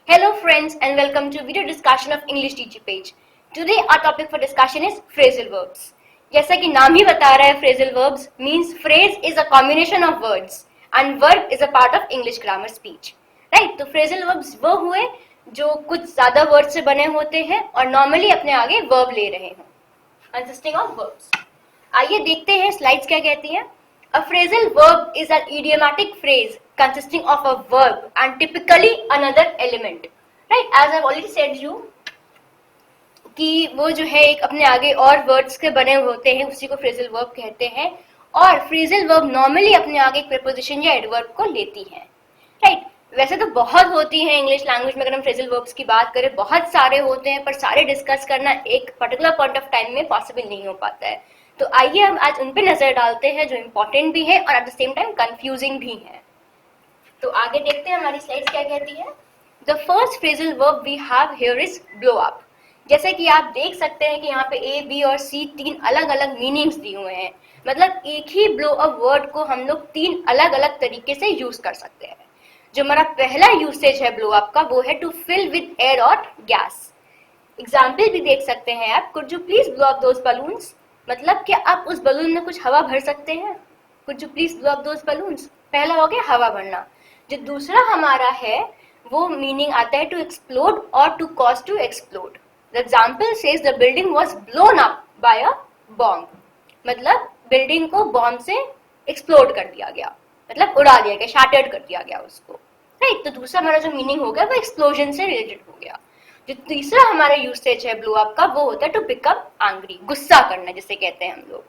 Hello friends and welcome to video discussion of English teacher page. Today our topic for discussion is phrasal verbs. जैसा कि नाम ही बता रहा है phrasal verbs means phrase is a combination of words and verb is a part of English grammar speech. Right? तो phrasal verbs वो हुए जो कुछ ज्यादा वर्ड से बने होते हैं और नॉर्मली अपने आगे verb ले रहे हों. Consisting of verbs. आइए देखते हैं स्लाइड्स क्या कहती हैं. A phrasal verb is an idiomatic phrase consisting of a verb and typically another element. Right? As I've already said you कि वो जो है एक अपने आगे और वर्ड्स के बने होते हैं उसी को phrasal verb कहते हैं और phrasal verb normally अपने आगे एक preposition या adverb को लेती है. Right? वैसे तो बहुत होती है इंग्लिश लैंग्वेज में. अगर हम फ्रेजल वर्ब्स की बात करें बहुत सारे होते हैं पर सारे डिस्कस करना एक पर्टिकुलर पॉइंट ऑफ टाइम में पॉसिबल नहीं हो पाता है. तो आइए हम आज उन पे नजर डालते हैं जो इम्पोर्टेंट भी है और at the same time confusing भी है. तो आगे देखते हैं हमारी स्लाइड्स क्या कहती है. The first phrasal verb we have here is blow up. जैसे कि आप देख सकते हैं कि यहाँ पे ए बी और सी तीन अलग अलग मीनिंग्स दिए हुए हैं. मतलब एक ही ब्लो अप वर्ड को हम लोग तीन अलग अलग तरीके से यूज कर सकते हैं. जो हमारा पहला यूसेज है ब्लो अप का वो है टू फिल विद एयर और गैस. एग्जाम्पल भी देख सकते हैं आप. Could you please blow up those balloons. मतलब कि आप उस बलून में कुछ हवा भर सकते हैं. Could you please blow up those balloons. पहला हो गया हवा भरना. जो दूसरा हमारा है वो मीनिंग आता है टू एक्सप्लोड और to cause to explode. The example says the building was blown up by a bomb. मतलब बिल्डिंग को बॉम्ब से एक्सप्लोड कर दिया गया, मतलब उड़ा दिया गया, शैटर्ड कर दिया गया उसको. राइट? तो दूसरा हमारा जो मीनिंग हो गया वो एक्सप्लोजन से रिलेटेड हो गया. जो तीसरा हमारा यूसेज है ब्लो अप का वो होता है टू बिकम एंग्री, गुस्सा करना जिसे कहते हैं हम लोग.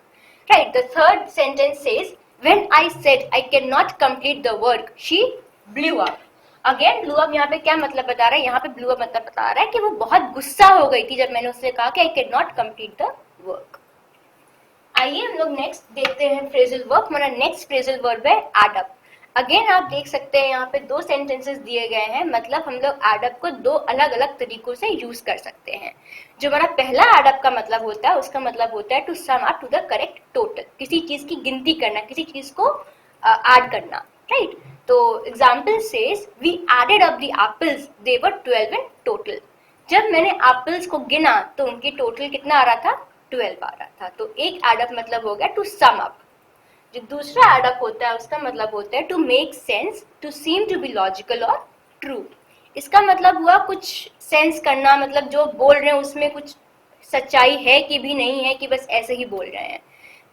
Right? The third sentence says when I said I can not complete the work she blew up. Again blew up यहाँ पे क्या मतलब बता रहा है. यहाँ पे ब्लू अप मतलब बता रहा है कि वो बहुत गुस्सा हो गई थी जब मैंने उससे कहा कि I can not complete the work. आइए हम लोग नेक्स्ट देखते हैं फ्रेजल वर्ब. हमारा नेक्स्ट फ्रेजल वर्ब है एड अप. अगेन आप देख सकते हैं यहाँ पे दो सेंटेंसेस दिए गए हैं. मतलब हम लोग एड अप को दो अलग अलग तरीकों से यूज कर सकते हैं. जो हमारा पहला एड अप का मतलब होता है उसका मतलब होता है to sum up to the correct total. किसी चीज की गिनती करना, किसी चीज को ऐड करना. राइट? तो example says we added up the apples they were 12 in total. जब मैंने एप्पल्स को गिना तो उनकी टोटल कितना आ रहा था, 12 आ रहा था. तो एक एड अप मतलब हो गया टू सम अप. जो दूसरा एड अप होता है उसका मतलब होता है to make sense, to seem to be logical और ट्रू. इसका मतलब हुआ कुछ सेंस करना, मतलब जो बोल रहे हैं उसमें कुछ सच्चाई है कि भी नहीं है कि बस ऐसे ही बोल रहे हैं.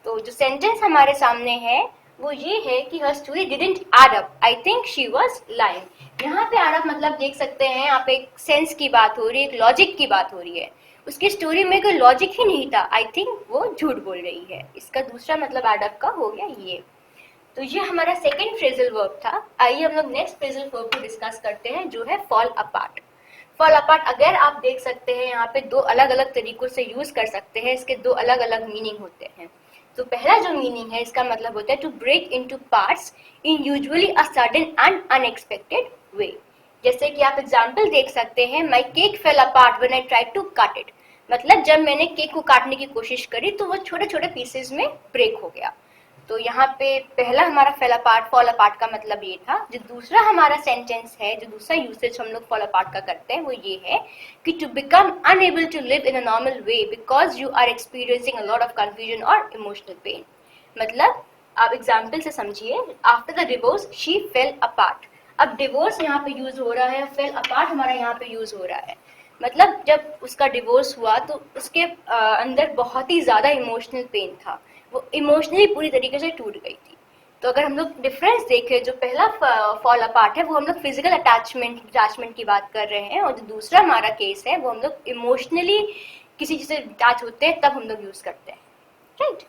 तो जो सेंटेंस हमारे सामने है वो ये है कि हर story didn't add up, I think she was lying. यहाँ पे एड अप मतलब देख सकते हैं यहाँ पे एक सेंस की बात हो रही है, एक लॉजिक की बात हो रही है. उसकी स्टोरी में कोई लॉजिक ही नहीं था, आई थिंक वो झूठ बोल रही है. इसका दूसरा मतलब एड अप का हो गया ये. तो ये हमारा सेकंड फ्रेजल वर्ब था. आइए हम लोग नेक्स्ट फ्रेजल वर्ब को डिस्कस करते हैं जो है फॉल अपार्ट. फॉल अपार्ट अगर आप देख सकते हैं यहाँ पे दो अलग अलग तरीकों से यूज कर सकते हैं. इसके दो अलग अलग मीनिंग होते हैं. तो पहला जो मीनिंग है इसका मतलब होता है to break into parts in usually a sudden and unexpected way. जैसे कि आप एग्जाम्पल देख सकते हैं my cake fell apart when I tried to cut it. मतलब जब मैंने केक को काटने की कोशिश करी तो वो छोटे छोटे पीसेस में ब्रेक हो गया. तो यहाँ पे पहला हमारा फेल अपार्ट, फॉल अपार्ट का मतलब ये था. जो दूसरा हमारा सेंटेंस है, जो दूसरा यूसेज हम लोग फॉल अपार्ट का करते हैं वो ये है कि to become unable to live in a normal way because you are experiencing a lot of confusion और इमोशनल पेन. मतलब आप एग्जाम्पल से समझिए. After the divorce she fell apart. अब डिवोर्स यहाँ पे यूज हो रहा है, फेल अपार्ट हमारा यहाँ पे यूज हो रहा है. मतलब जब उसका डिवोर्स हुआ तो उसके अंदर बहुत ही ज्यादा इमोशनल पेन था. वो इमोशनली पूरी तरीके से टूट गई थी. तो अगर हम लोग डिफरेंस देखें, जो पहला फॉल अपार्ट है वो हम लोग फिजिकल अटैचमेंट की बात कर रहे हैं और जो दूसरा हमारा केस है वो हम लोग इमोशनली किसी चीज से अटैच होते हैं तब हम लोग यूज करते हैं. राइट?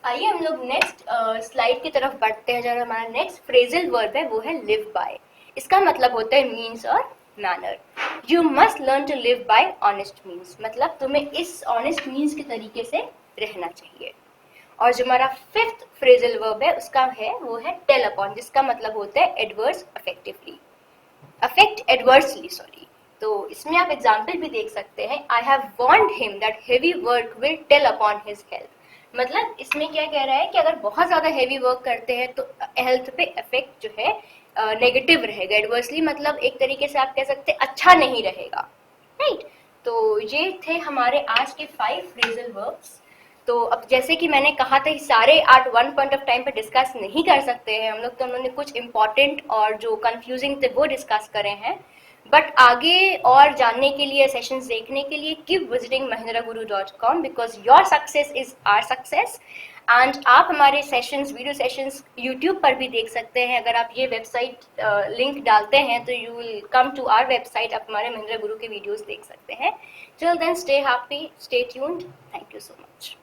आइए हम लोग नेक्स्ट स्लाइड की तरफ बढ़ते हैं. जो हमारा नेक्स्ट फ्रेजल वर्ब है वो है लिव बाय. इसका मतलब होता है मीन्स और manner. You must learn to live by honest means. मतलब तुम्हें इस ऑनेस्ट मीन्स के तरीके से रहना चाहिए. और जो हमारा फिफ्थ फ्रेजल वर्ब है उसका है वो है टेल अपॉन, जिसका मतलब होता है adverse affectively, affect adversely, sorry. तो इसमें आप एग्जाम्पल भी देख सकते हैं. I have warned him that heavy work will tell upon his health. मतलब इसमें क्या कह रहा है कि अगर बहुत ज्यादा हेवी वर्क करते हैं तो हेल्थ पे इफेक्ट जो है नेगेटिव रहेगा, एडवर्सली मतलब एक तरीके से आप कह सकते हैं अच्छा नहीं रहेगा, राइट। तो ये थे हमारे आज के 5 फ्रेजल वर्ब्स। तो अब जैसे कि मैंने कहा था, सारे art one point of time पे डिस्कस नहीं कर सकते हैं हम लोग, तो हमने कुछ इंपॉर्टेंट और जो कंफ्यूजिंग थे वो डिस्कस करे हैं। बट आगे और जानने के लिए, सेशंस देखने के लिए, keep visiting mahindraguru.com because your success is our success. And आप हमारे सेशंस, वीडियो सेशंस यूट्यूब पर भी देख सकते हैं। अगर आप ये वेबसाइट लिंक डालते हैं तो you will come to our website, आप हमारे महिंद्रा गुरु के वीडियोस देख सकते हैं। Till then stay happy, stay tuned, thank you so much.